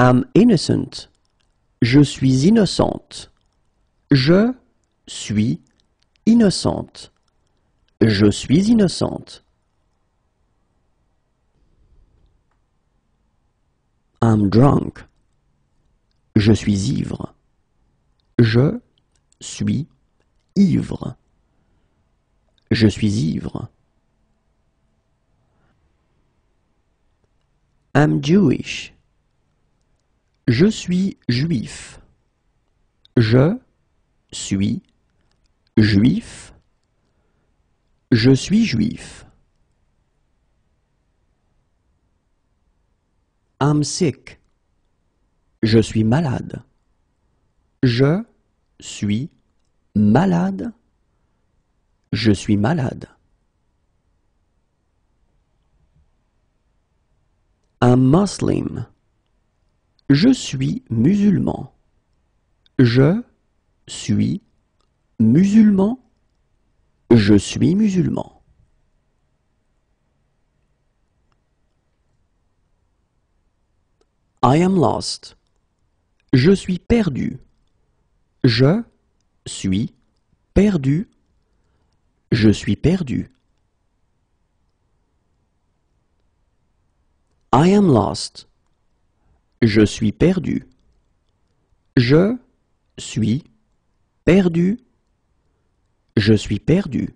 I'm innocent. Je suis innocente. Je suis innocente. Je suis innocente. I'm drunk. Je suis ivre. Je suis ivre. Je suis ivre. I'm Jewish. Je suis juif. Je suis juif. Je suis juif. I'm sick. Je suis malade. Je suis malade. Je suis malade. I'm Muslim. Je suis musulman. Je suis musulman. Je suis musulman. I am lost. Je suis perdu. Je suis perdu. Je suis perdu. I am lost. Je suis perdu. Je suis perdu. Je suis perdu.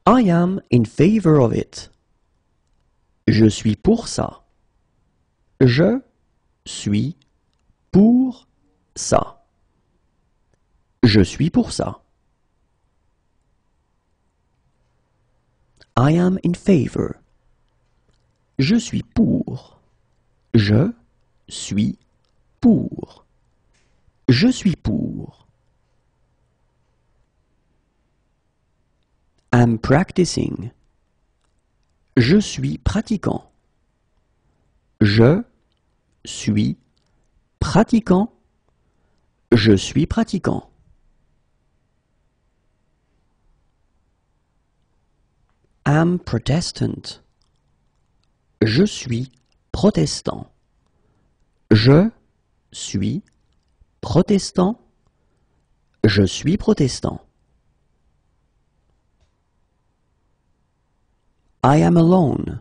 I am in favor of it. Je suis pour ça. Je suis pour ça. Je suis pour ça. I am in favor. Je suis pour. Je suis pour. Je suis pour. I'm practicing. Je suis pratiquant. Je suis pratiquant. Je suis pratiquant. I'm Protestant. Je suis protestant. Je suis protestant. Je suis protestant. I am alone.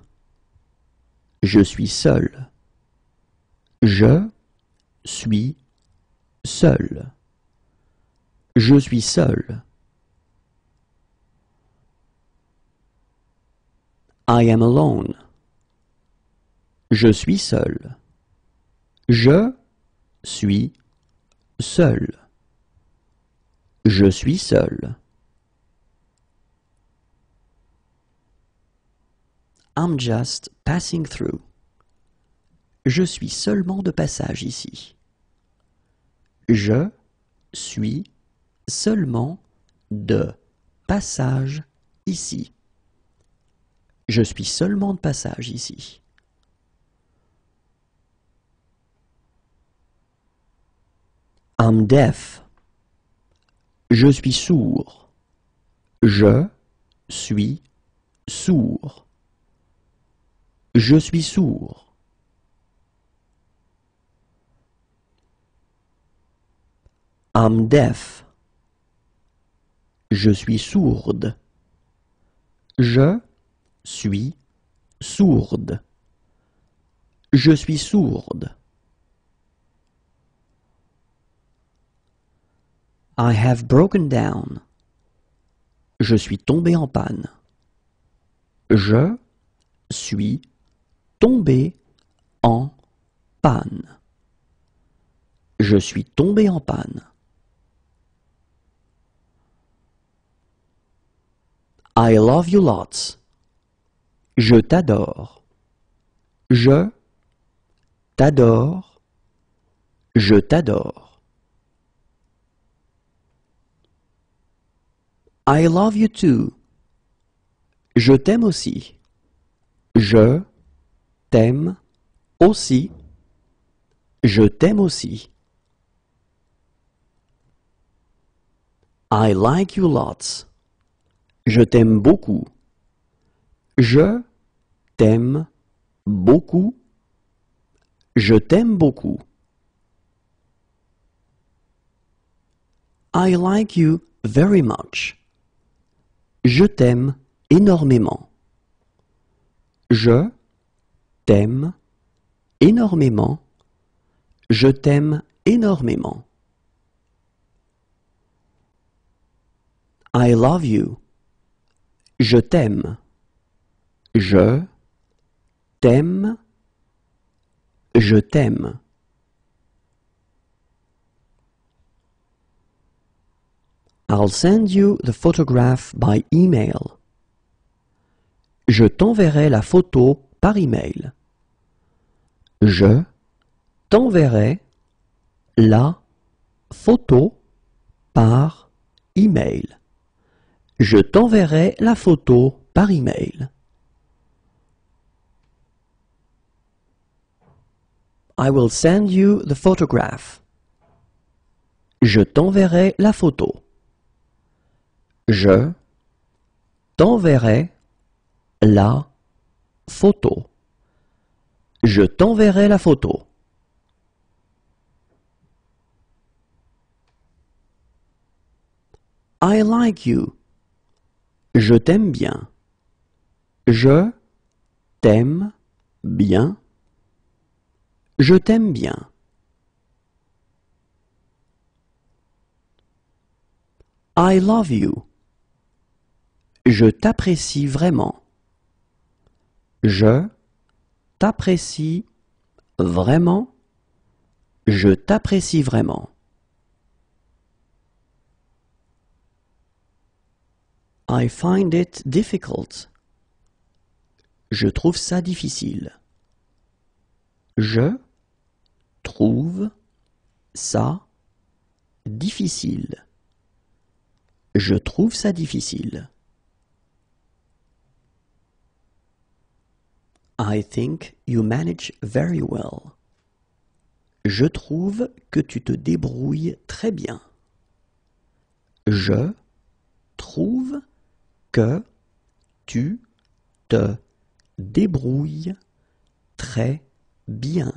Je suis seul. Je suis seul. Je suis seul. I am alone. Je suis seul. Je suis seul. Je suis seul. I'm just passing through. Je suis seulement de passage ici. Je suis seulement de passage ici. Je suis seulement de passage ici. I'm deaf. Je suis sourd. Je suis sourd. Je suis sourd. I'm deaf. Je suis sourde. Je suis sourde. Je suis sourde. I have broken down. Je suis tombé en panne. Je suis tombé en panne. Je suis tombé en panne. I love you lots. Je t'adore. Je t'adore. Je t'adore. I love you too. Je t'aime aussi. Je t'aime aussi. Je t'aime aussi. I like you lots. Je t'aime beaucoup. Je t'aime beaucoup. Je t'aime beaucoup. I like you very much. Je t'aime énormément. Je t'aime énormément. Je t'aime énormément. I love you. Je t'aime. Je t'aime. Je t'aime. I'll send you the photograph by email. Je t'enverrai la photo par email. Je t'enverrai la photo par email. Je t'enverrai la photo par email. I will send you the photograph. Je t'enverrai la photo. Je t'enverrai la photo. Je t'enverrai la photo. I like you. Je t'aime bien. Je t'aime bien. Je t'aime bien. I love you. Je t'apprécie vraiment. Je t'apprécie vraiment. Je t'apprécie vraiment. I find it difficult. Je trouve ça difficile. Je trouve ça difficile. Je trouve ça difficile. I think you manage very well. Je trouve que tu te débrouilles très bien. Je trouve que tu te débrouilles très bien.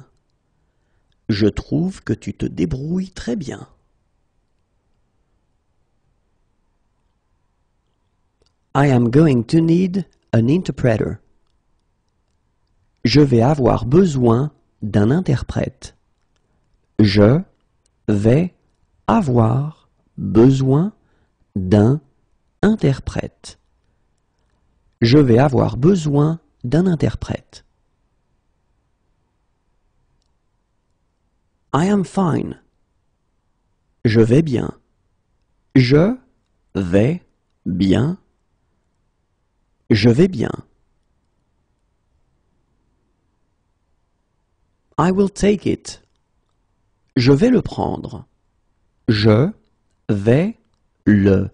Je trouve que tu te débrouilles très bien. I am going to need an interpreter. Je vais avoir besoin d'un interprète. Je vais avoir besoin d'un interprète. Je vais avoir besoin d'un interprète. I am fine. Je vais bien. Je vais bien. Je vais bien. I will take it. Je vais le prendre. Je vais le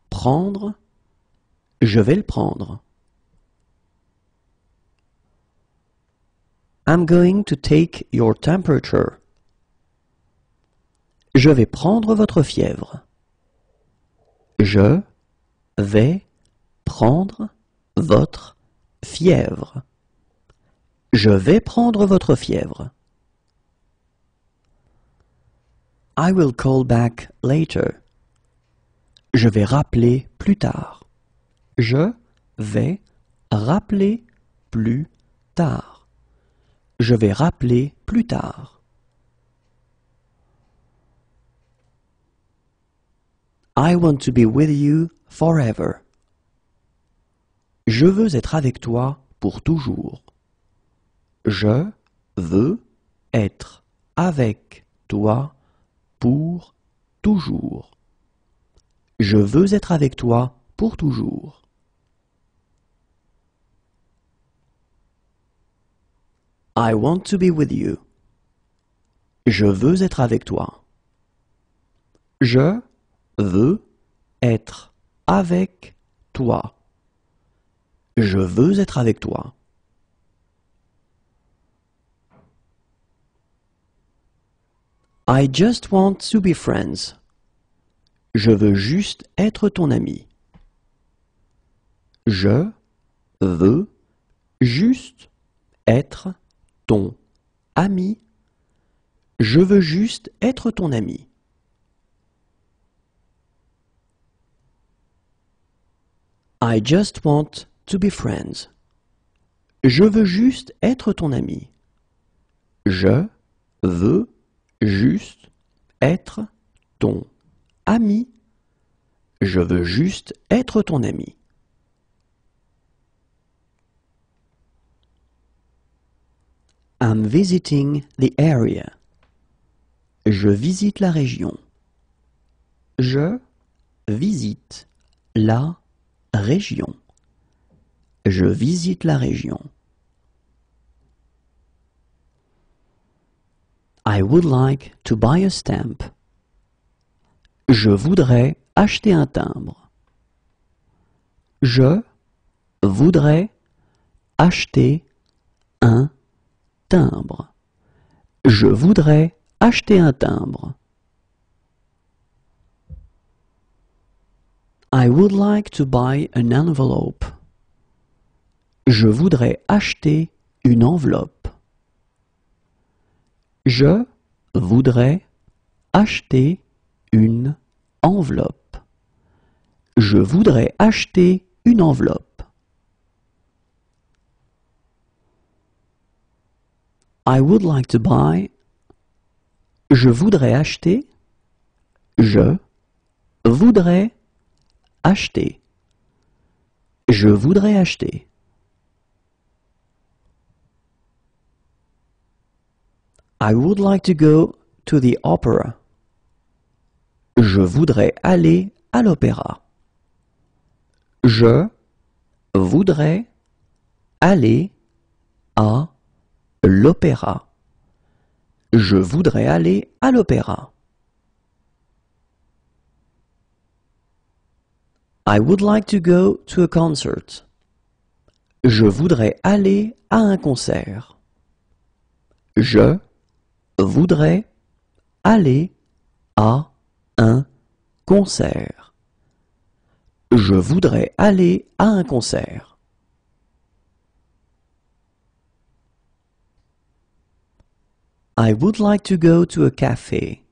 prendre. Je vais le prendre. I'm going to take your temperature. Je vais prendre votre fièvre. Je vais prendre votre fièvre. Je vais prendre votre fièvre. I will call back later. Je vais rappeler plus tard. Je vais rappeler plus tard. Je vais rappeler plus tard. I want to be with you forever. Je veux être avec toi pour toujours. Je veux être avec toi pour toujours. Je veux être avec toi pour toujours. I want to be with you. Je veux être avec toi. Je veux être avec toi. Je veux être avec toi. I just want to be friends. Je veux juste être ton ami. Je veux juste être ton ami. Je veux juste être ton ami. I just want to be friends. Je veux juste être ton ami. Je veux juste être ton ami. Je veux juste être ton ami. I'm visiting the area. Je visite la région. Je visite la région. Je visite la région. I would like to buy a stamp. Je voudrais acheter un timbre. Je voudrais acheter un timbre. Je voudrais acheter un timbre. I would like to buy an envelope. Je voudrais acheter une enveloppe. Je voudrais acheter une enveloppe. Je voudrais acheter une enveloppe. I would like to buy. Je voudrais acheter. Je voudrais acheter. Je voudrais acheter. I would like to go to the opera. Je voudrais aller à l'opéra. Je voudrais aller à l'opéra. Je voudrais aller à l'opéra. I would like to go to a concert. Je voudrais aller à un concert. Je voudrais aller à un concert. Je voudrais aller à un concert. I would like to go to a café.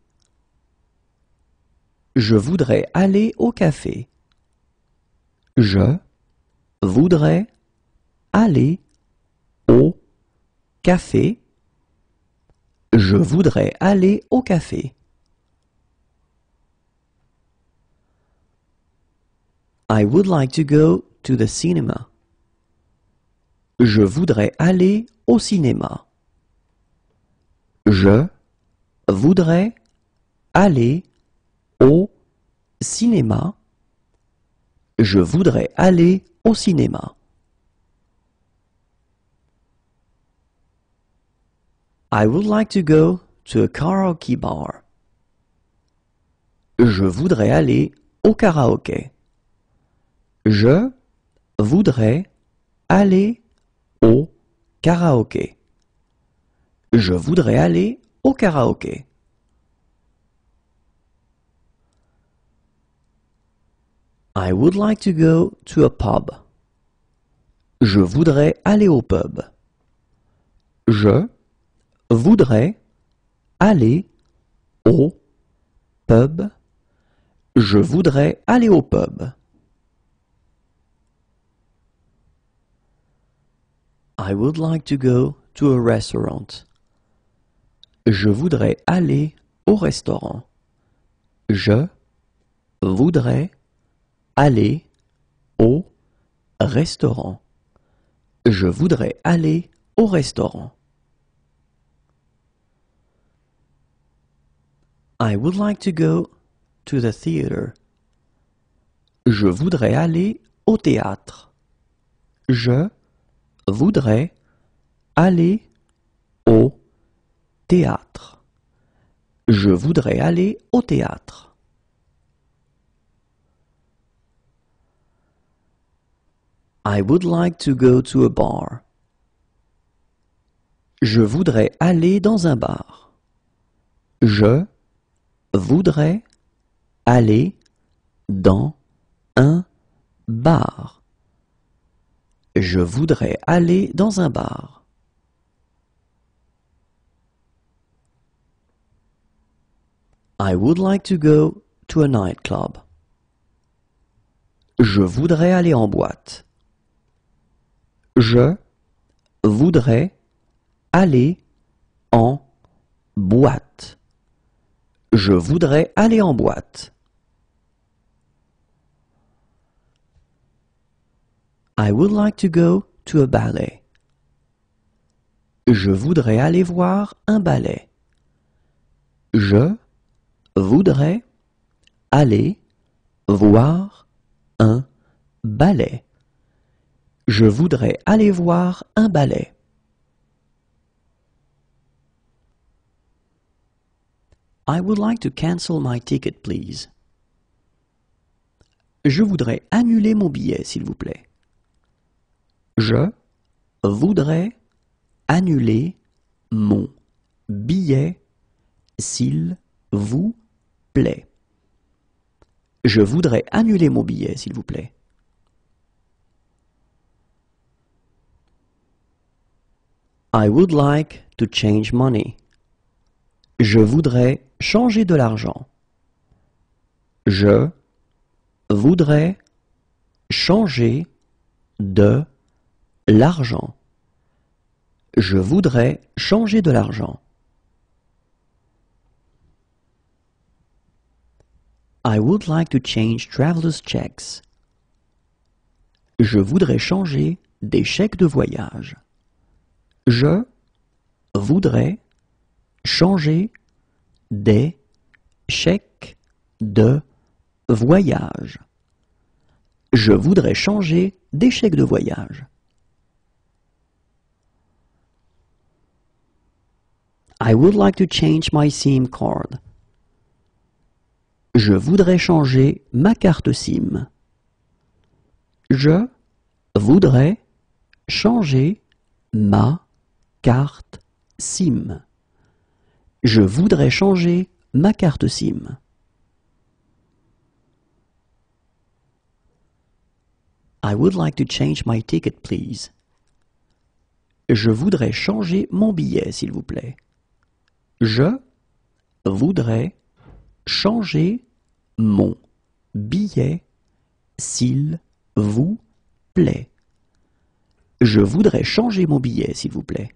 Je voudrais aller au café. Je voudrais aller au café. Je voudrais aller au café. I would like to go to the cinema. Je voudrais aller au cinéma. Je voudrais aller au cinéma. Je voudrais aller au cinéma. I would like to go to a karaoke bar. Je voudrais aller au karaoké. Je voudrais aller au karaoké. Je voudrais aller au karaoké. I would like to go to a pub. Je voudrais aller au pub. Je voudrais aller au pub. Je voudrais aller au pub. I would like to go to a restaurant. Je voudrais aller au restaurant. Je voudrais aller au restaurant. Je voudrais aller au restaurant. I would like to go to the theater. Je voudrais aller au théâtre. Je voudrais aller au théâtre. Je voudrais aller au théâtre. I would like to go to a bar. Je voudrais aller dans un bar. Je voudrais aller dans un bar. Je voudrais aller dans un bar. I would like to go to a nightclub. Je voudrais aller en boîte. Je voudrais aller en boîte. Je voudrais aller en boîte. I would like to go to a ballet. Je voudrais aller voir un ballet. Je voudrais aller voir un ballet. Je voudrais aller voir un ballet. I would like to cancel my ticket, please. Je voudrais annuler mon billet, s'il vous plaît. Je voudrais annuler mon billet, s'il vous plaît. Je voudrais annuler mon billet, s'il vous plaît. I would like to change money. Je voudrais changer de l'argent. Je voudrais changer de l'argent. Je voudrais changer de l'argent. I would like to change traveler's checks. Je voudrais changer des chèques de voyage. Je voudrais changer des chèques de voyage. Je voudrais changer des chèques de voyage. I would like to change my SIM card. Je voudrais changer ma carte SIM. Je voudrais changer ma carte SIM. Je voudrais changer ma carte SIM. I would like to change my ticket, please. Je voudrais changer mon billet, s'il vous plaît. Je voudrais changer mon billet, s'il vous plaît. Je voudrais changer mon billet, s'il vous plaît.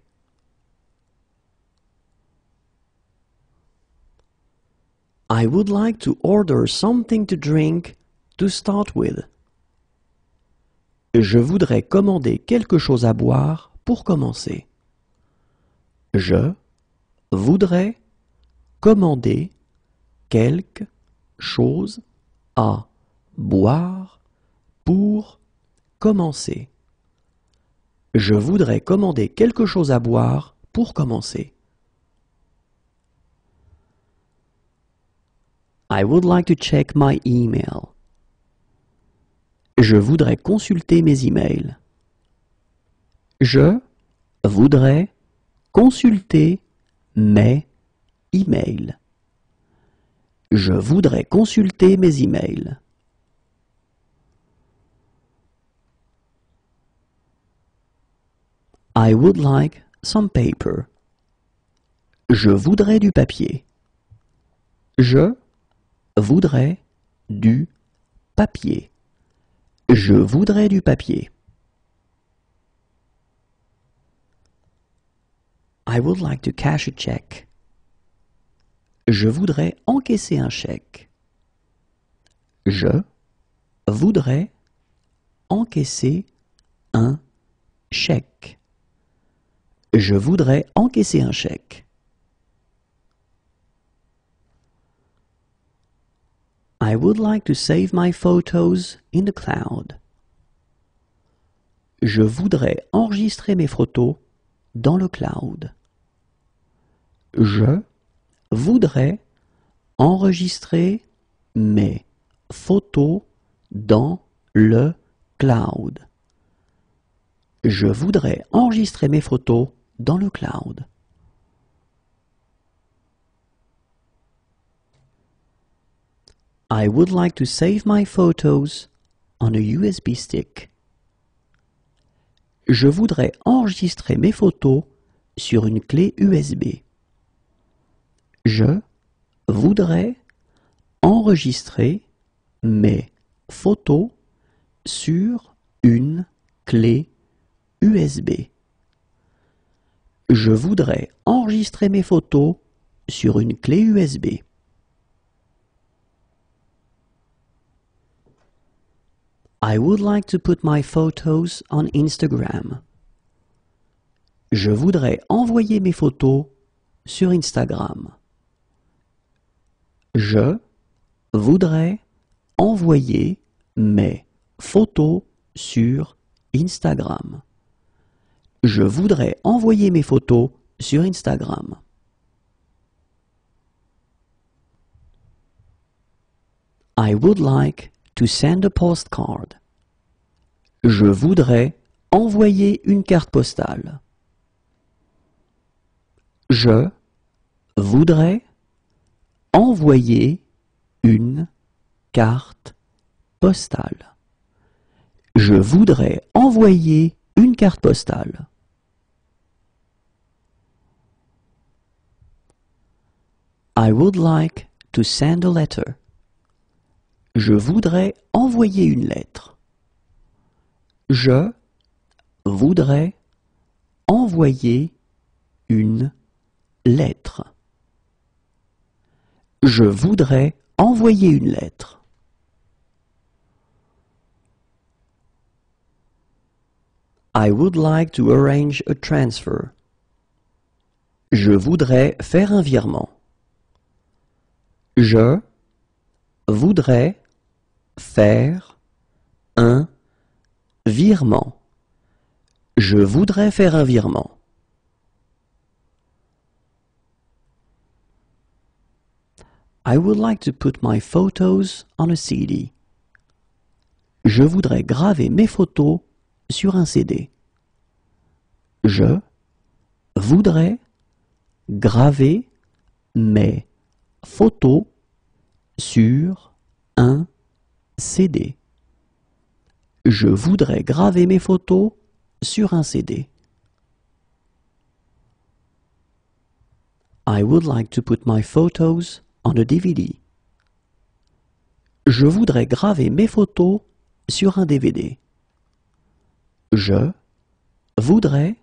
I would like to order something to drink to start with. Je voudrais commander quelque chose à boire pour commencer. Je voudrais commander quelque chose à boire pour commencer. Je voudrais commander quelque chose à boire pour commencer. I would like to check my email. Je voudrais consulter mes emails. Je voudrais consulter mes emails. Je voudrais consulter mes emails. I would like some paper. Je voudrais du papier. Je voudrais du papier. Je voudrais du papier. I would like to cash a check. Je voudrais encaisser un chèque. Je voudrais encaisser un chèque. Je voudrais encaisser un chèque. I would like to save my photos in the cloud. Je voudrais enregistrer mes photos dans le cloud. Je voudrais enregistrer mes photos dans le cloud. Je voudrais enregistrer mes photos dans le cloud. I would like to save my photos on a USB stick. Je voudrais enregistrer mes photos sur une clé USB. Je voudrais enregistrer mes photos sur une clé USB. Je voudrais enregistrer mes photos sur une clé USB. I would like to put my photos on Instagram. Je voudrais envoyer mes photos sur Instagram. Je voudrais envoyer mes photos sur Instagram. Je voudrais envoyer mes photos sur Instagram. I would like to send a postcard. Je voudrais envoyer une carte postale. Je voudrais envoyer une carte postale. Je voudrais envoyer une carte postale. I would like to send a letter. Je voudrais envoyer une lettre. Je voudrais envoyer une lettre. Je voudrais envoyer une lettre. I would like to arrange a transfer. Je voudrais faire un virement. Je voudrais faire un virement. Je voudrais faire un virement. I would like to put my photos on a CD. Je voudrais graver mes photos sur un CD. Je voudrais graver mes photos sur un CD. Je voudrais graver mes photos sur un CD. I would like to put my photos on a DVD. Je voudrais graver mes photos sur un DVD. Je voudrais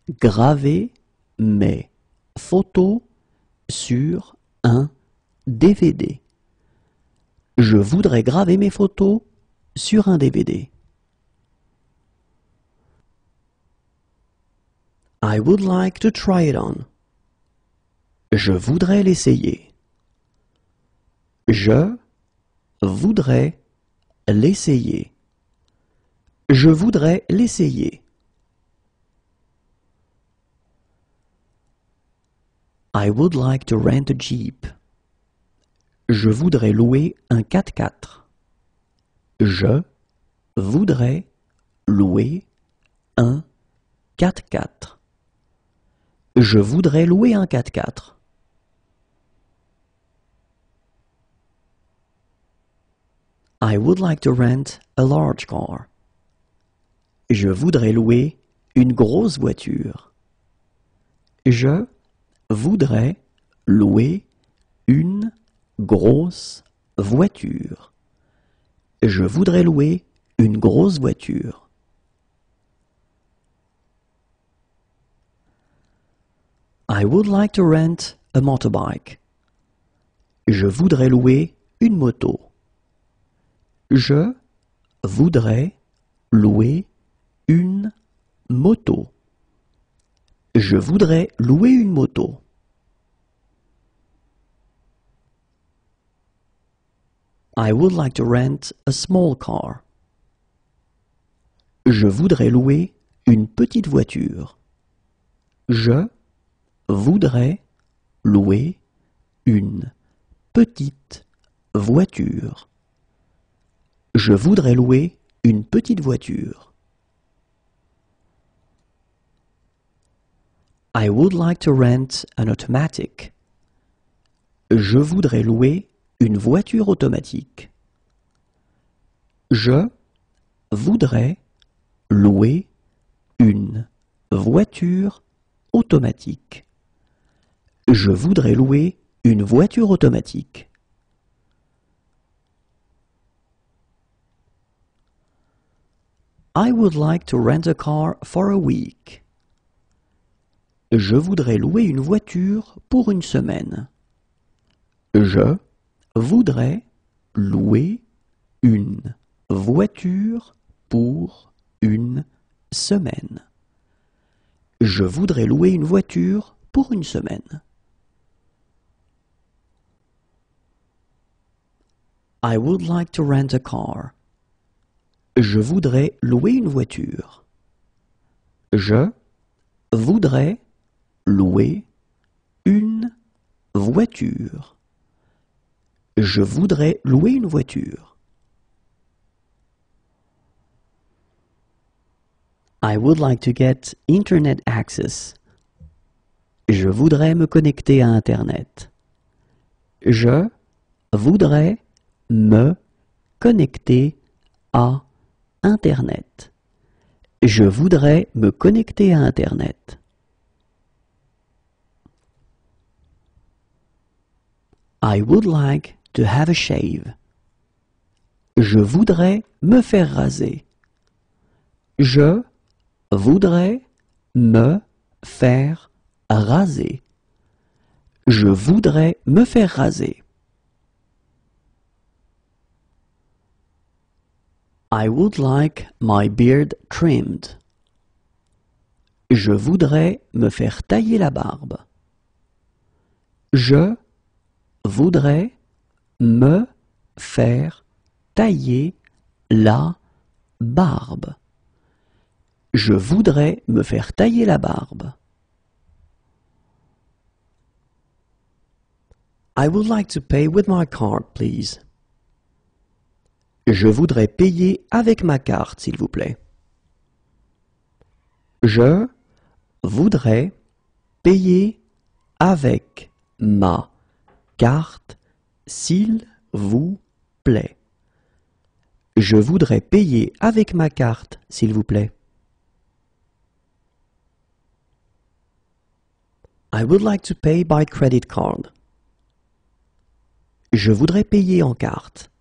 graver mes photos sur un DVD. Je voudrais graver mes photos sur un DVD. I would like to try it on. Je voudrais l'essayer. Je voudrais l'essayer. Je voudrais l'essayer. I would like to rent a Jeep. Je voudrais louer un 4x4. Je voudrais louer un 4x4. Je voudrais louer un 4x4. I would like to rent a large car. Je voudrais louer une grosse voiture. Je voudrais louer une grosse voiture. Je voudrais louer une grosse voiture. I would like to rent a motorbike. Je voudrais louer une moto. Je voudrais louer une moto. Je voudrais louer une moto. I would like to rent a small car. Je voudrais louer une petite voiture. Je voudrais louer une petite voiture. Je voudrais louer une petite voiture. I would like to rent an automatic. Je voudrais louer une voiture automatique. Je voudrais louer une voiture automatique. Je voudrais louer une voiture automatique. I would like to rent a car for a week. Je voudrais louer une voiture pour une semaine. Je voudrais louer une voiture pour une semaine. Je voudrais louer une voiture pour une semaine. I would like to rent a car. Je voudrais louer une voiture. Je voudrais louer une voiture. Je voudrais louer une voiture. I would like to get internet access. Je voudrais me connecter à Internet. Je voudrais me connecter à Internet. Je voudrais me connecter à Internet. I would like to have a shave. Je voudrais me faire raser. Je voudrais me faire raser. Je voudrais me faire raser. I would like my beard trimmed. Je voudrais me faire tailler la barbe. Je voudrais me faire tailler la barbe. Je voudrais me faire tailler la barbe. I would like to pay with my card, please. Je voudrais payer avec ma carte, s'il vous plaît. Je voudrais payer avec ma carte, s'il vous plaît. Je voudrais payer avec ma carte, s'il vous plaît. I would like to pay by credit card. Je voudrais payer en carte.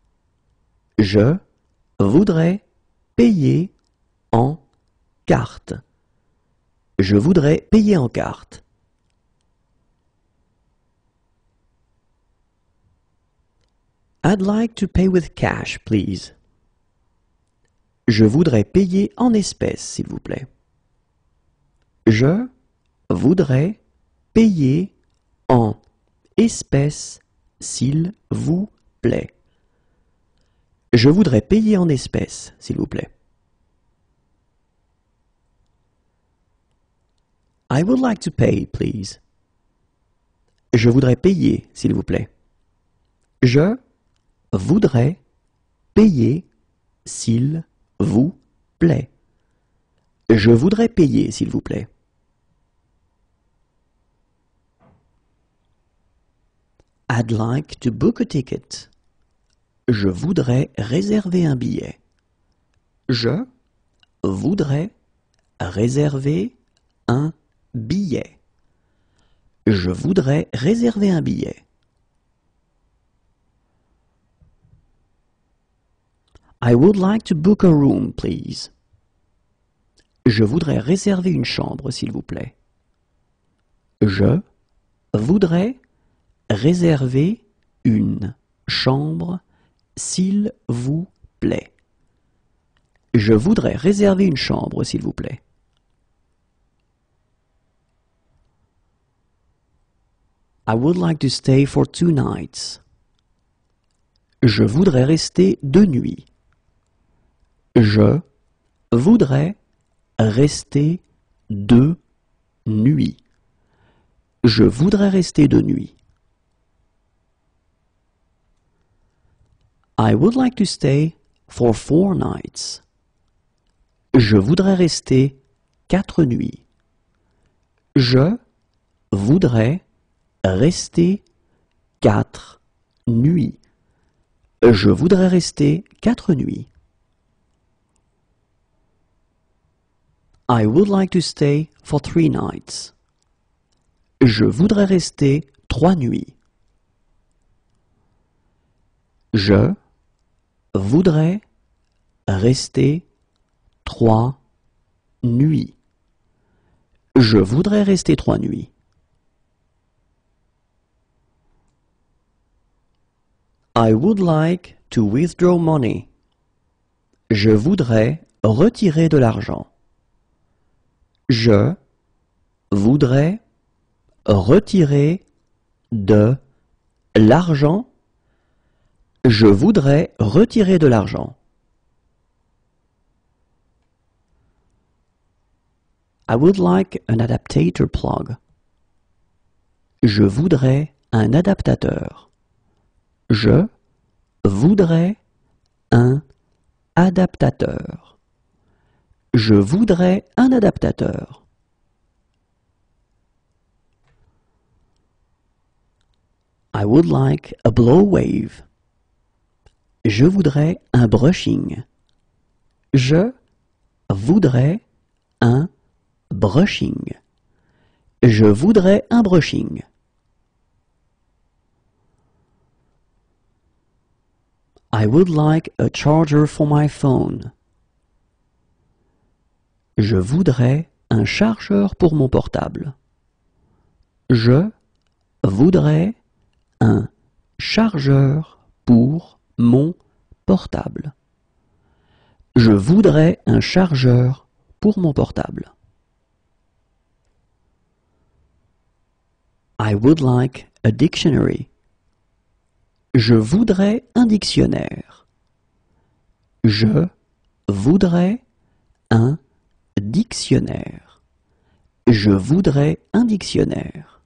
Je voudrais payer en carte. Je voudrais payer en carte. I'd like to pay with cash, please. Je voudrais payer en espèces, s'il vous plaît. Je voudrais payer en espèces, s'il vous plaît. Je voudrais payer en espèces, s'il vous plaît. I would like to pay, please. Je voudrais payer, s'il vous plaît. Je voudrais payer, s'il vous plaît. Je voudrais payer, s'il vous plaît. I'd like to book a ticket. Je voudrais réserver un billet. Je voudrais réserver un billet. Je voudrais réserver un billet. I would like to book a room, please. Je voudrais réserver une chambre, s'il vous plaît. Je voudrais réserver une chambre, s'il vous plaît. Je voudrais réserver une chambre, s'il vous plaît. I would like to stay for 2 nights. Je voudrais rester 2 nuits. Je voudrais rester 2 nuits. Je voudrais rester 2 nuits. I would like to stay for 4 nights. Je voudrais rester 4 nuits. Je voudrais rester 4 nuits. Je voudrais rester 4 nuits. I would like to stay for 3 nights. Je voudrais rester 3 nuits. Je voudrais rester 3 nuits. Je voudrais rester 3 nuits. I would like to withdraw money. Je voudrais retirer de l'argent. Je voudrais retirer de l'argent. Je voudrais retirer de l'argent. I would like an adaptator plug. Je voudrais un adaptateur. Je voudrais un adaptateur. Je voudrais un adaptateur. I would like a blow wave. Je voudrais un brushing. Je voudrais un brushing. Je voudrais un brushing. I would like a charger for my phone. Je voudrais un chargeur pour mon portable. Je voudrais un chargeur pour mon portable. Je voudrais un chargeur pour mon portable. I would like a dictionary. Je voudrais un dictionnaire. Je voudrais un dictionnaire. Je voudrais un dictionnaire.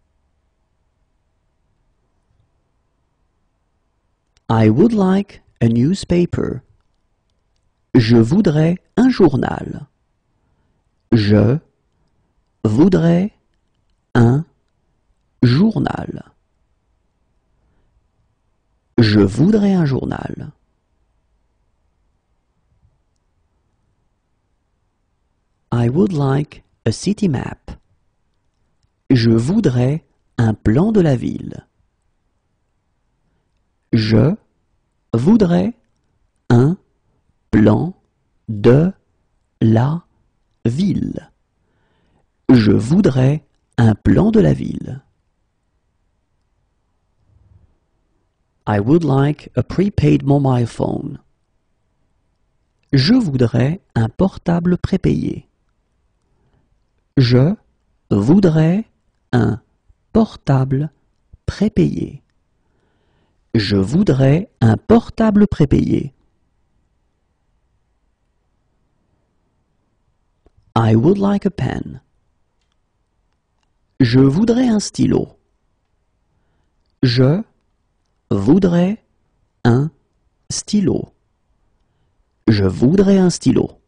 I would like a newspaper. Je voudrais un journal. Je voudrais un journal. Je voudrais un journal. I would like a city map. Je voudrais un plan de la ville. Je voudrais un plan de la ville. Je voudrais un plan de la ville. I would like a prepaid mobile phone. Je voudrais un portable prépayé. Je voudrais un portable prépayé. Je voudrais un portable prépayé. I would like a pen. Je voudrais un stylo. Je voudrais un stylo. Je voudrais un stylo.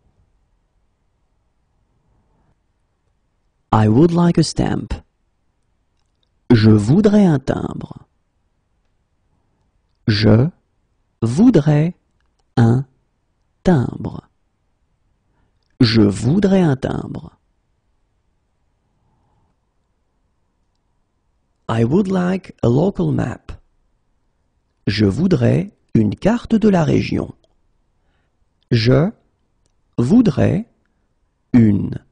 I would like a stamp. Je voudrais un timbre. Je voudrais un timbre. Je voudrais un timbre. I would like a local map. Je voudrais une carte de la région. Je voudrais une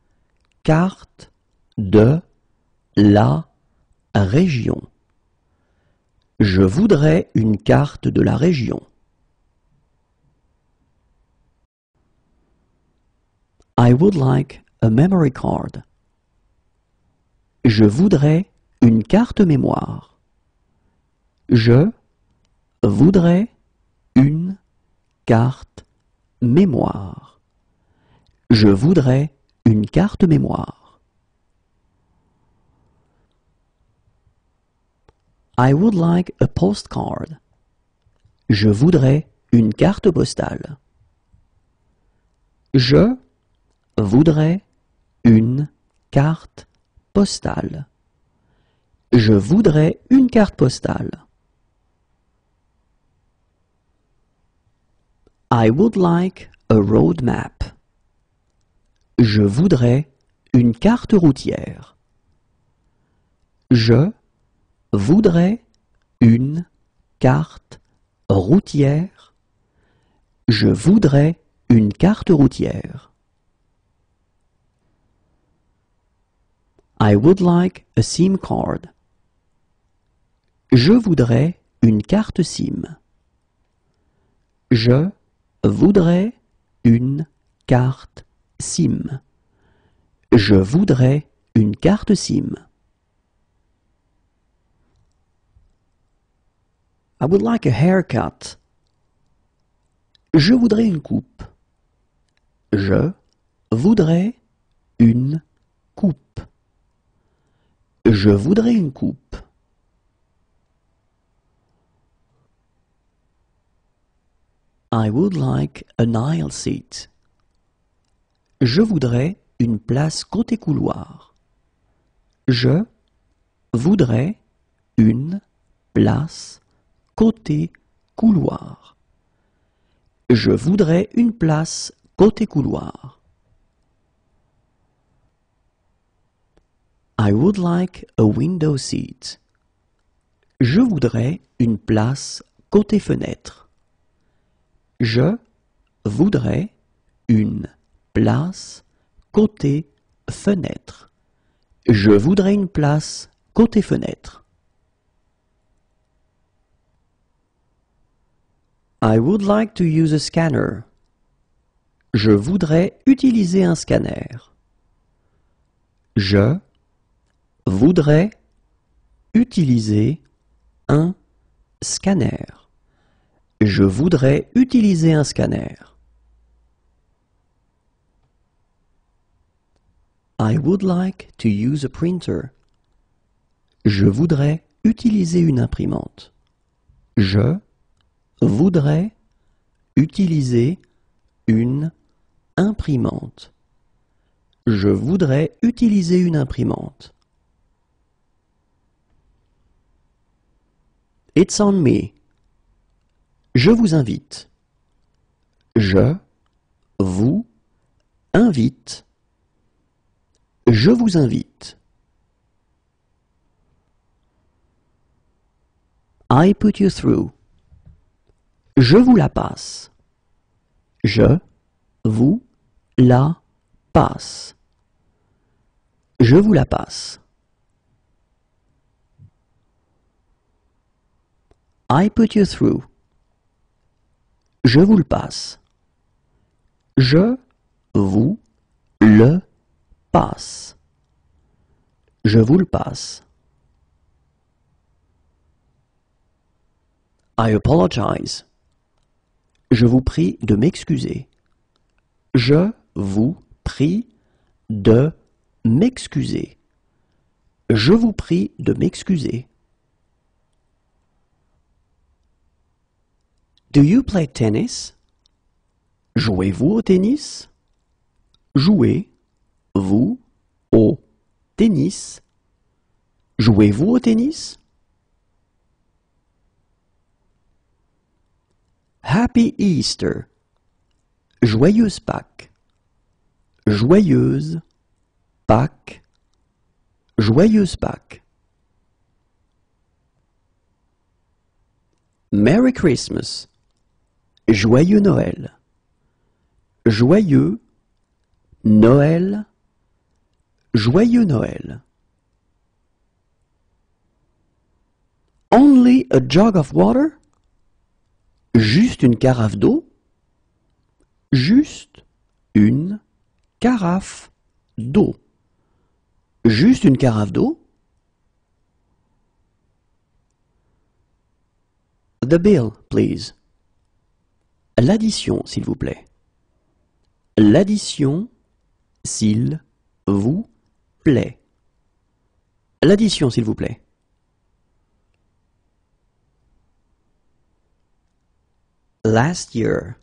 carte de la région. Je voudrais une carte de la région. I would like a memory card. Je voudrais une carte mémoire. Je voudrais une carte mémoire. Je voudrais une carte mémoire. I would like a postcard. Je voudrais une carte postale. Je voudrais une carte postale. Je voudrais une carte postale. I would like a road map. Je voudrais une carte routière. Je voudrais une carte routière. Je voudrais une carte routière. I would like a SIM card. Je voudrais une carte SIM. Je voudrais une carte SIM. Je voudrais une carte SIM. I would like a haircut. Je voudrais une coupe. Je voudrais une coupe. Je voudrais une coupe. I would like an aisle seat. Je voudrais une place côté couloir. Je voudrais une place côté couloir. Je voudrais une place côté couloir. I would like a window seat. Je voudrais une place côté fenêtre. Je voudrais une place côté fenêtre. Je voudrais une place côté fenêtre. I would like to use a scanner. Je voudrais utiliser un scanner. Je voudrais utiliser un scanner. Je voudrais utiliser un scanner. I would like to use a printer. Je voudrais utiliser une imprimante. Je voudrais utiliser une imprimante. Je voudrais utiliser une imprimante. It's on me. Je vous invite. Je vous invite. Je vous invite. I put you through. Je vous la passe. Je vous la passe. Je vous la passe. I put you through. Je vous le passe. Je vous le passe. Je vous le passe. I apologize. Je vous prie de m'excuser. Je vous prie de m'excuser. Je vous prie de m'excuser. Do you play tennis? Jouez-vous au tennis? Jouez-vous au tennis? Jouez-vous au tennis? Happy Easter. Joyeuse Pâques. Joyeuse Pâques. Joyeuse Pâques. Merry Christmas. Joyeux Noël. Joyeux Noël. Joyeux Noël. Only a jug of water? Juste une carafe d'eau? Juste une carafe d'eau. Juste une carafe d'eau? The bill, please. L'addition, s'il vous plaît. L'addition, s'il vous plaît. L'addition, s'il vous plaît. Last year.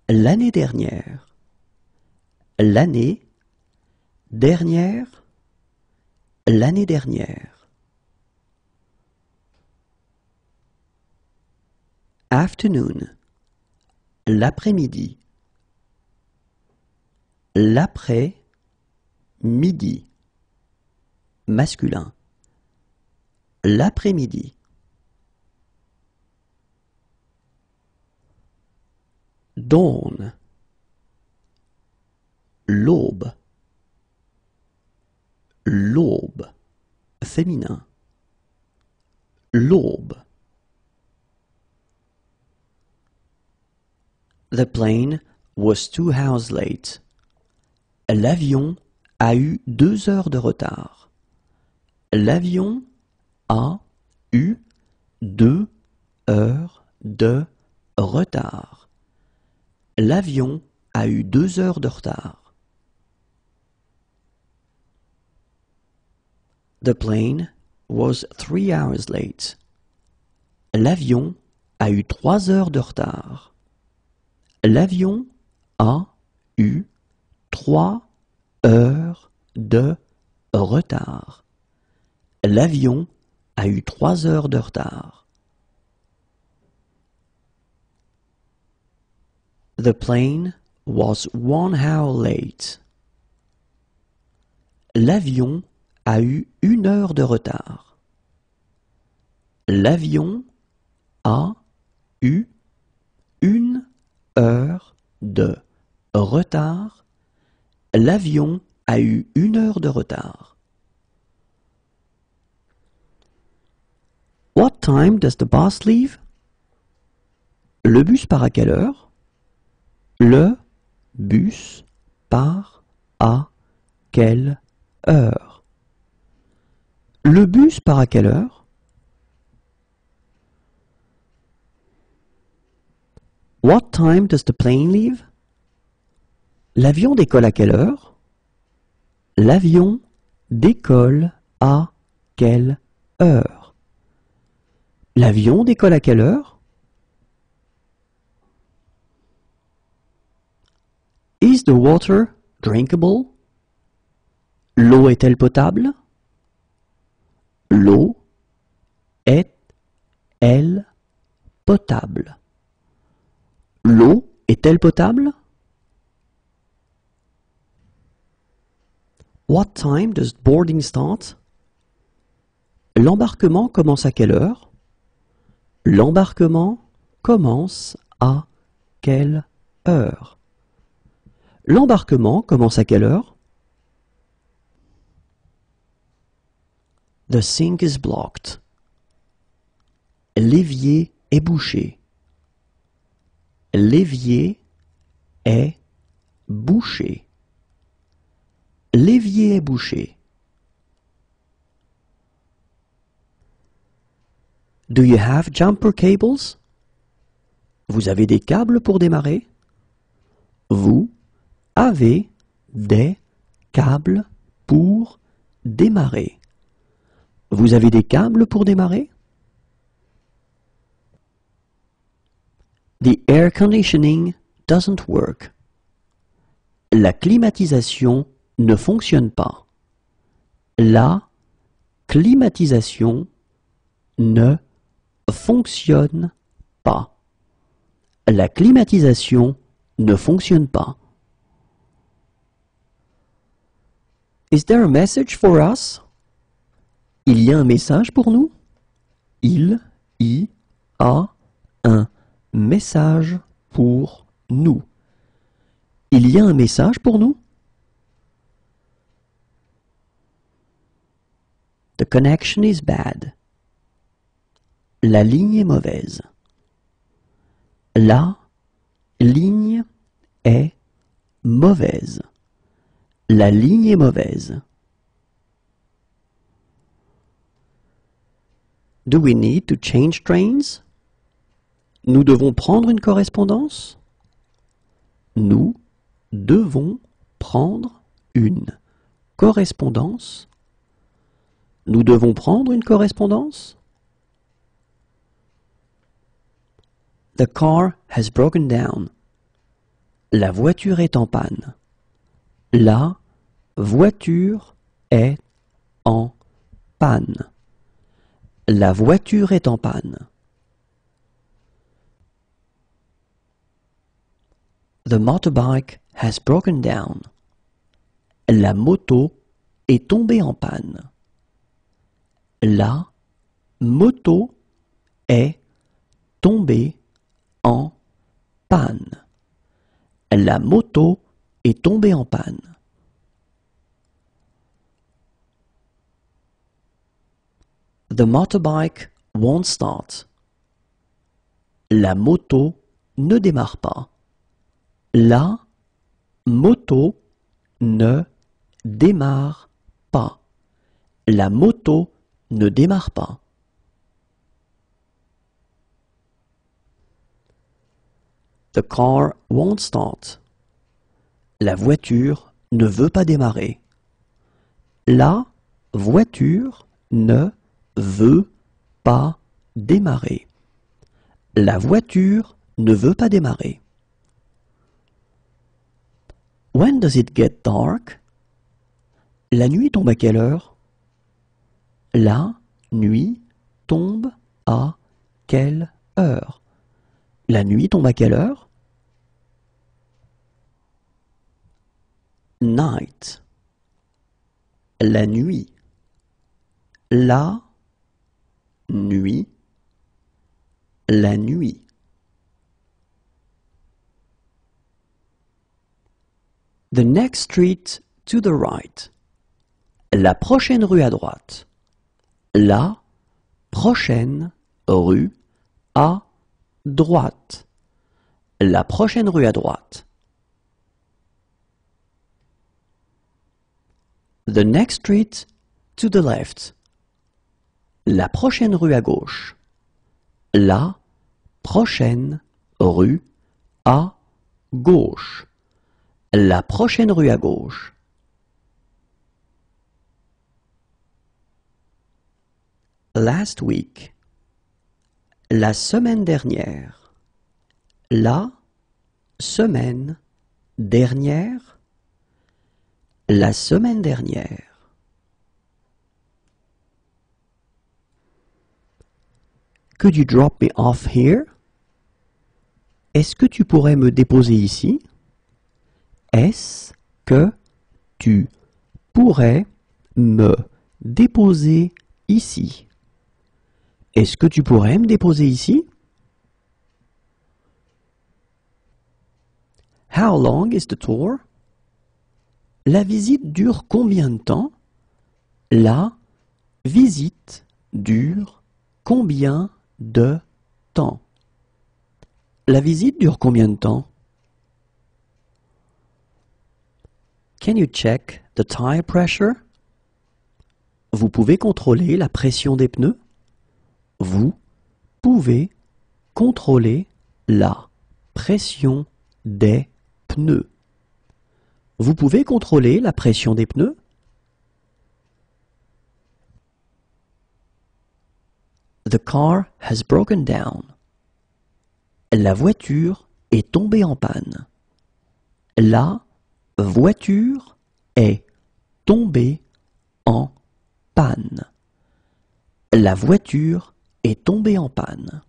L'année dernière. L'année dernière. L'année dernière. Afternoon. L'après-midi. L'après-midi. midi, masculin. L'après-midi. Dawn, l'aube. L'aube, féminin. L'aube. The plane was 2 hours late. L'avion a eu 2 heures de retard. L'avion a eu 2 heures de retard. L'avion a eu 2 heures de retard. The plane was 3 hours late. L'avion a eu 3 heures de retard. L'avion a eu 3 heures de retard. L'avion a eu 3 heures de retard. The plane was 1 hour late. L'avion a eu 1 heure de retard. L'avion a eu 1 heure de retard. L'avion a eu 1 heure de retard. What time does the bus leave? Le bus part à quelle heure? Le bus part à quelle heure? Le bus part à quelle heure? What time does the plane leave? L'avion décolle à quelle heure? L'avion décolle à quelle heure? L'avion décolle à quelle heure? Is the water drinkable? L'eau est-elle potable? L'eau est-elle potable? L'eau est-elle potable? What time does boarding start? L'embarquement commence à quelle heure? L'embarquement commence à quelle heure? L'embarquement commence à quelle heure? The sink is blocked. L'évier est bouché. L'évier est bouché. L'évier est bouché. Do you have jumper cables? Vous avez des câbles pour démarrer? Vous avez des câbles pour démarrer. Vous avez des câbles pour démarrer? The air conditioning doesn't work. La climatisation ne fonctionne pas. La climatisation ne fonctionne pas. La climatisation ne fonctionne pas. Is there a message for us? Il y a un message pour nous? Il y a un message pour nous. Il y a un message pour nous? The connection is bad. La ligne est mauvaise. La ligne est mauvaise. La ligne est mauvaise. Do we need to change trains? Nous devons prendre une correspondance? Nous devons prendre une correspondance? Nous devons prendre une correspondance? The car has broken down. La voiture est en panne. La voiture est en panne. La voiture est en panne. The motorbike has broken down. La moto est tombée en panne. La moto est tombée en panne. La moto est tombée en panne. The motorbike won't start. La moto ne démarre pas. La moto ne démarre pas. La moto ne démarre pas. The car won't start. La voiture ne veut pas démarrer. La voiture ne veut pas démarrer. La voiture ne veut pas démarrer. When does it get dark? La nuit tombe à quelle heure? La nuit tombe à quelle heure? La nuit tombe à quelle heure? Night. La nuit. La nuit. La nuit. The next street to the right. La prochaine rue à droite. La prochaine rue à droite. La prochaine rue à droite. The next street to the left. La prochaine rue à gauche. La prochaine rue à gauche. La prochaine rue à gauche. Last week. La semaine dernière. La semaine dernière. La semaine dernière. Could you drop me off here? Est-ce que tu pourrais me déposer ici? Est-ce que tu pourrais me déposer ici? Est-ce que tu pourrais me déposer ici? How long is the tour? La visite dure combien de temps? La visite dure combien de temps? La visite dure combien de temps? Can you check the tire pressure? Vous pouvez contrôler la pression des pneus? Vous pouvez contrôler la pression des pneus. Vous pouvez contrôler la pression des pneus? The car has broken down. La voiture est tombée en panne. La voiture est tombée en panne. La voiture est tombée en panne.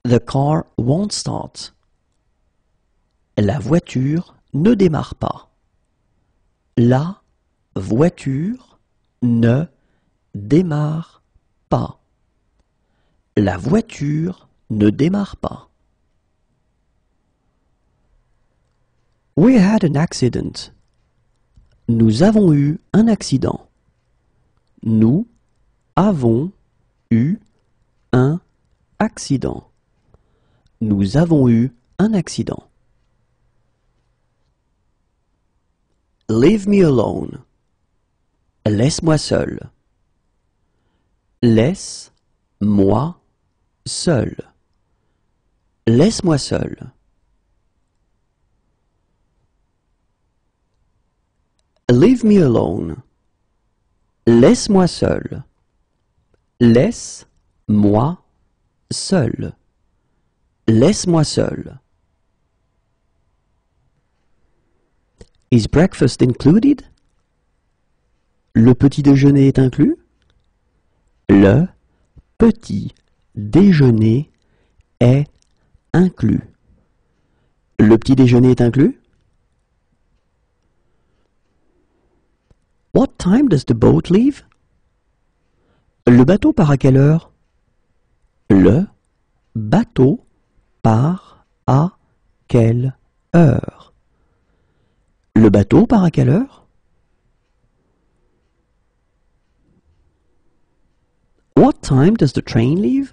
The car won't start. La voiture ne démarre pas. La voiture ne démarre pas. La voiture ne démarre pas. We had an accident. Nous avons eu un accident. Nous avons eu un accident. Nous avons eu un accident. Leave me alone. Laisse-moi seul. Laisse-moi seul. Laisse-moi seul. Leave me alone. Laisse-moi seul. Laisse-moi seul. Laisse-moi seul. Is breakfast included? Le petit déjeuner est inclus? Le petit déjeuner est inclus. Le petit déjeuner est inclus? What time does the boat leave? Le bateau part à quelle heure? Le bateau part à quelle heure? Le bateau part à quelle heure? What time does the train leave?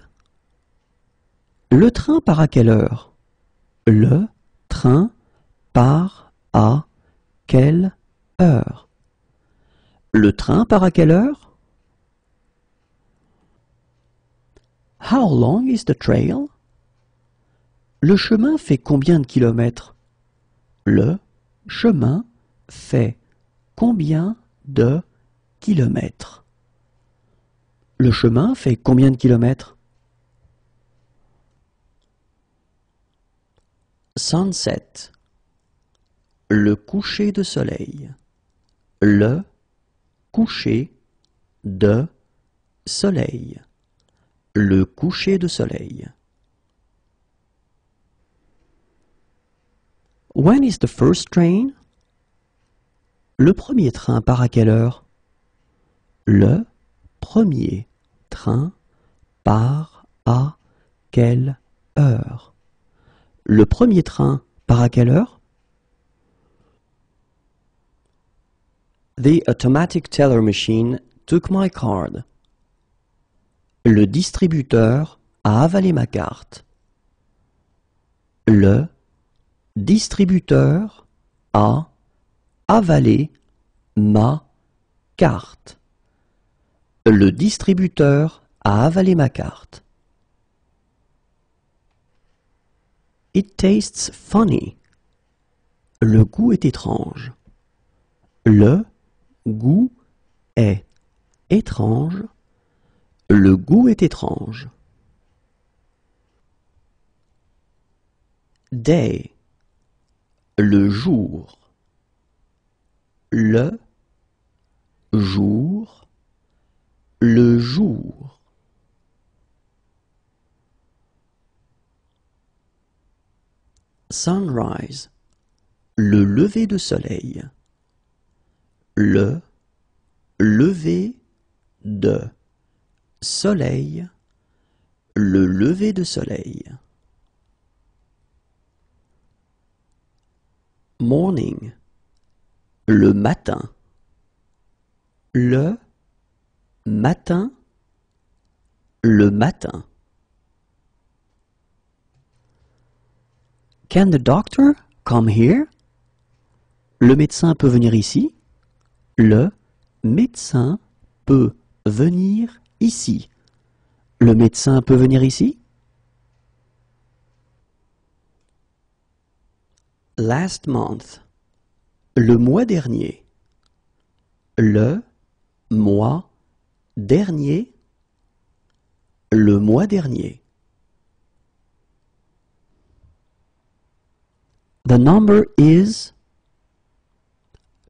Le train part à quelle heure? Le train part à quelle heure? Le train part à quelle heure? How long is the trail? Le chemin fait combien de kilomètres? Le chemin fait combien de kilomètres? Le chemin fait combien de kilomètres? Sunset. Le coucher de soleil. Le coucher de soleil. Le coucher de soleil. When is the first train? Le premier train part à quelle heure? Le premier train part à quelle heure? Le premier train part à quelle heure? The automatic teller machine took my card. Le distributeur a avalé ma carte. Le distributeur a avalé ma carte. Le distributeur a avalé ma carte. It tastes funny. Le goût est étrange. Le goût est étrange. Le goût est étrange. Day. Le jour. Le jour. Le jour. Sunrise. Le lever de soleil. Le lever de soleil. Le lever de soleil. Morning. Le matin. Le matin. Le matin. Can the doctor come here? Le médecin peut venir ici. Le médecin peut venir ici. Le médecin peut venir ici. Last month. Le mois dernier. Le mois dernier. Le mois dernier. The number is.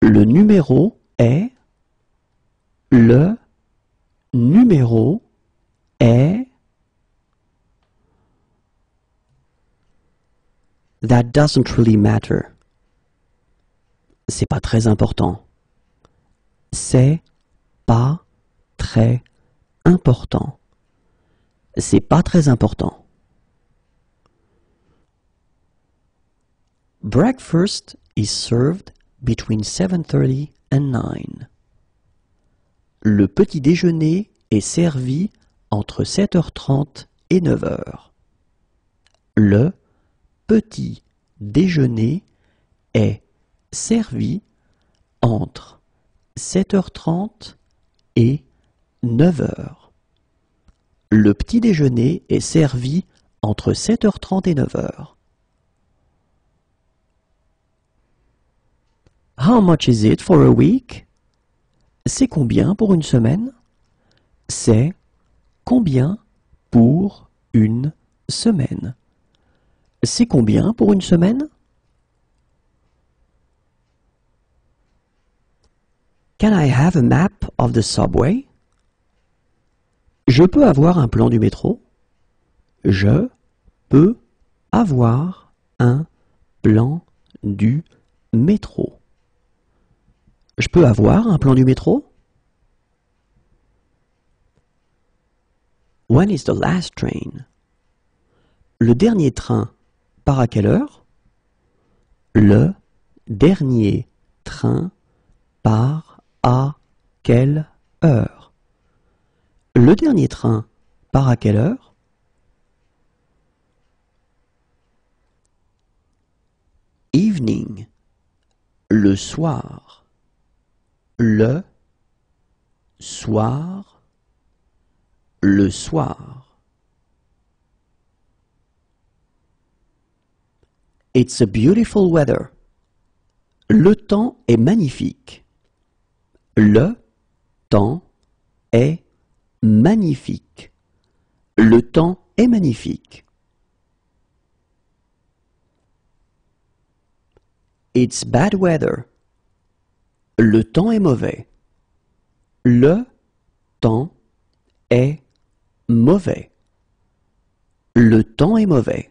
Le numéro est. Le numéro est. That doesn't really matter. C'est pas très important. C'est pas très important. C'est pas très important. Breakfast is served between 7:30 and 9. Le petit déjeuner est servi entre 7h30 et 9h. Le petit déjeuner est servi entre 7h30 et 9h. Le petit déjeuner est servi entre 7h30 et 9h. How much is it for a week? C'est combien pour une semaine? C'est combien pour une semaine? C'est combien pour une semaine? Can I have a map of the subway? Je peux avoir un plan du métro? Je peux avoir un plan du métro. Je peux avoir un plan du métro? When is the last train? Le dernier train part à quelle heure? Le dernier train part à quelle heure? Le dernier train part à quelle heure? Evening. Le soir. Le soir. Le soir. It's a beautiful weather. Le temps est magnifique. Le temps est magnifique. Le temps est magnifique. It's bad weather. Le temps est mauvais. Le temps est mauvais. Le temps est mauvais.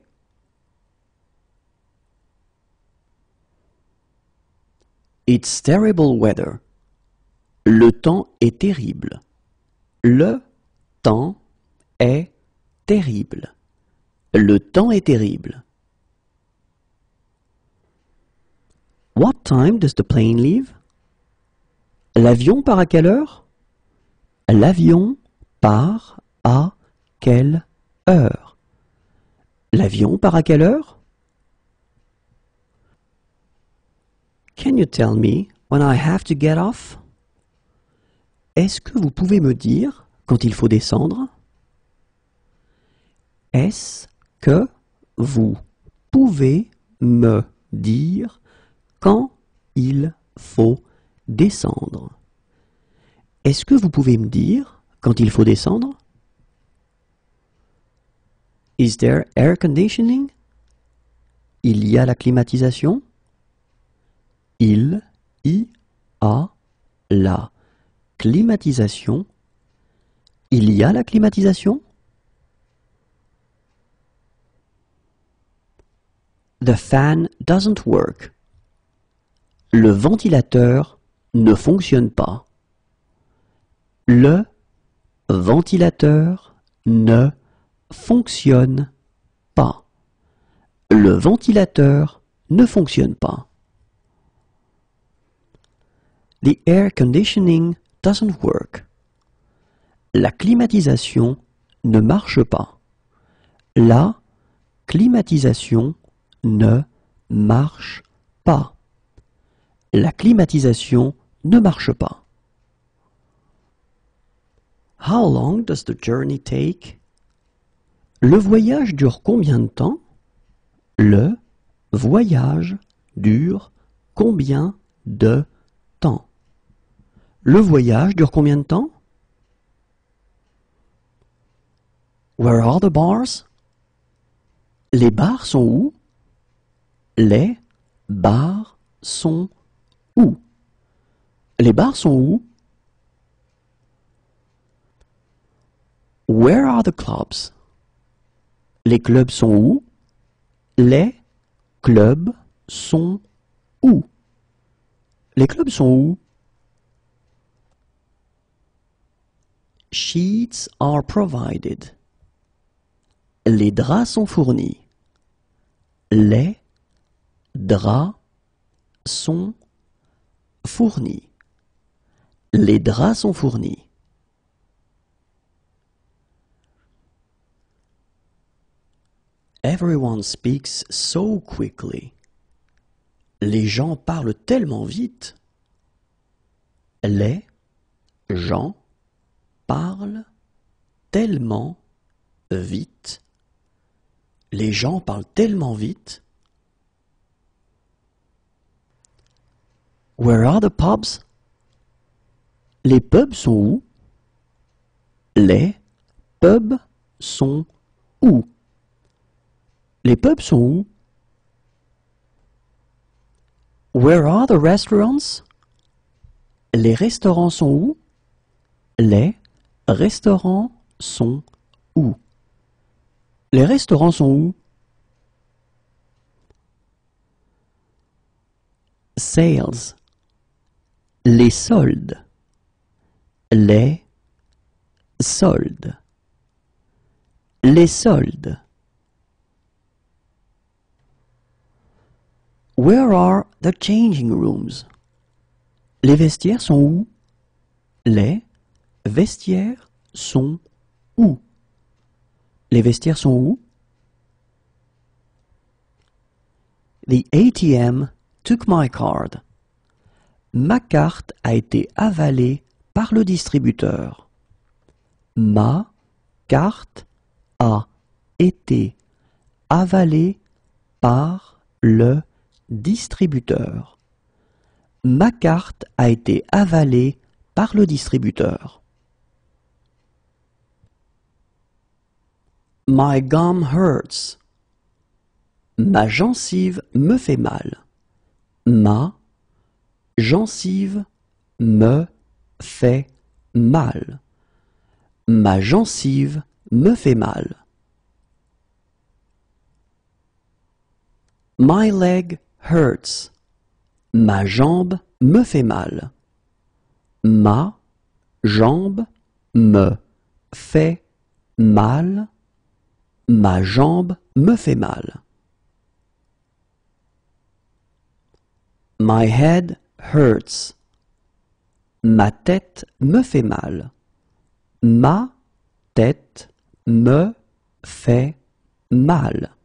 It's terrible weather. Le temps est terrible. Le temps est terrible. Le temps est terrible. What time does the plane leave? L'avion part à quelle heure? L'avion part à quelle heure? L'avion part à quelle heure? Can you tell me when I have to get off? Est-ce que vous pouvez me dire quand il faut descendre? Est-ce que vous pouvez me dire quand il faut descendre? Est-ce que vous pouvez me dire quand il faut descendre? Is there air conditioning? Il y a la climatisation? Il y a la climatisation. Il y a la climatisation? The fan doesn't work. Le ventilateur ne fonctionne pas. Le ventilateur ne fonctionne pas. Le ventilateur ne fonctionne pas. The air conditioning doesn't work. La climatisation ne marche pas. La climatisation ne marche pas. La climatisation ne marche pas. How long does the journey take? Le voyage dure combien de temps? Le voyage dure combien de temps? Le voyage dure combien de temps? Where are the bars? Les bars sont où? Les bars sont où? Les bars sont où? Where are the clubs? Les clubs sont où? Les clubs sont où? Les clubs sont où? Sheets are provided. Les draps sont fournis. Les draps sont fournis. Les draps sont fournis. Everyone speaks so quickly. Les gens parlent tellement vite. Les gens parlent tellement vite. Les gens parlent tellement vite. Where are the pubs? Les pubs sont où? Les pubs sont où? Les pubs sont où? Where are the restaurants? Les restaurants sont où? Les restaurants sont où? Les restaurants sont où? sales. Les soldes. Les soldes. Les soldes. Where are the changing rooms? Les vestiaires sont où? Les vestiaires sont où? Les vestiaires sont où? The ATM took my card. Ma carte a été avalée par le distributeur. Ma carte a été avalée par le distributeur. Ma carte a été avalée par le distributeur. My gum hurts. Ma gencive me fait mal. Ma gencive me fait mal. Ma gencive me fait mal. My leg hurts. Ma jambe me fait mal. Ma jambe me fait mal. Ma jambe me fait mal. My head hurts. Ma tête me fait mal. Ma tête me fait mal.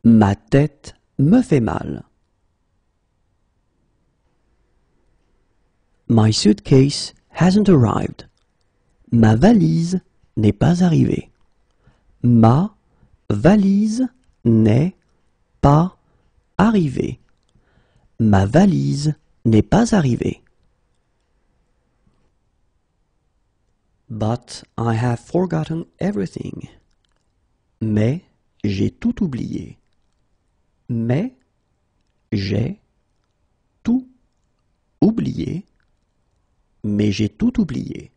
Ma tête me fait mal. My suitcase hasn't arrived. Ma valise n'est pas arrivée. Ma valise n'est pas arrivée. Ma valise n'est pas arrivée. But I have forgotten everything. Mais j'ai tout oublié. Mais j'ai tout oublié. Mais j'ai tout oublié.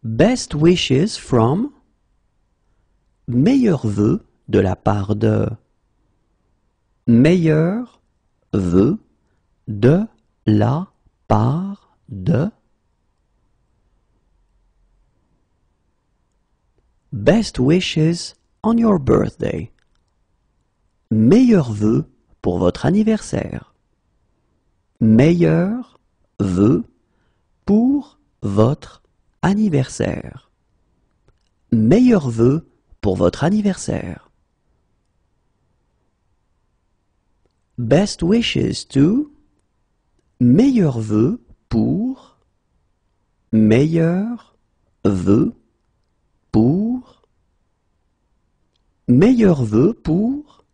Best wishes from. Meilleurs vœux de la part de. Meilleurs vœux de la part de. Best wishes on your birthday. Meilleurs vœux pour votre anniversaire. Meilleurs vœux pour votre anniversaire. Meilleurs vœux pour votre anniversaire. Best wishes to. Meilleurs vœux pour. Meilleurs vœux pour. Meilleurs vœux pour.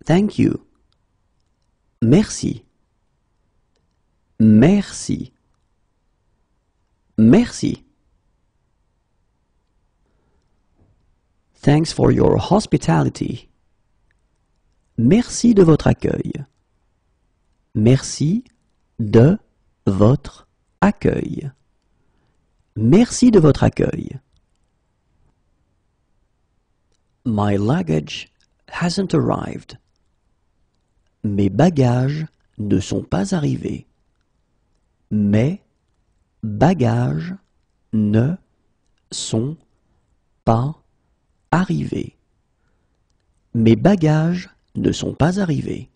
Thank you. Merci. Merci. Merci. Thanks for your hospitality. Merci de votre accueil. Merci de votre accueil. Merci de votre accueil. My luggage hasn't arrived. Mes bagages ne sont pas arrivés. Mes bagages ne sont pas arrivés. Mes bagages ne sont pas arrivés.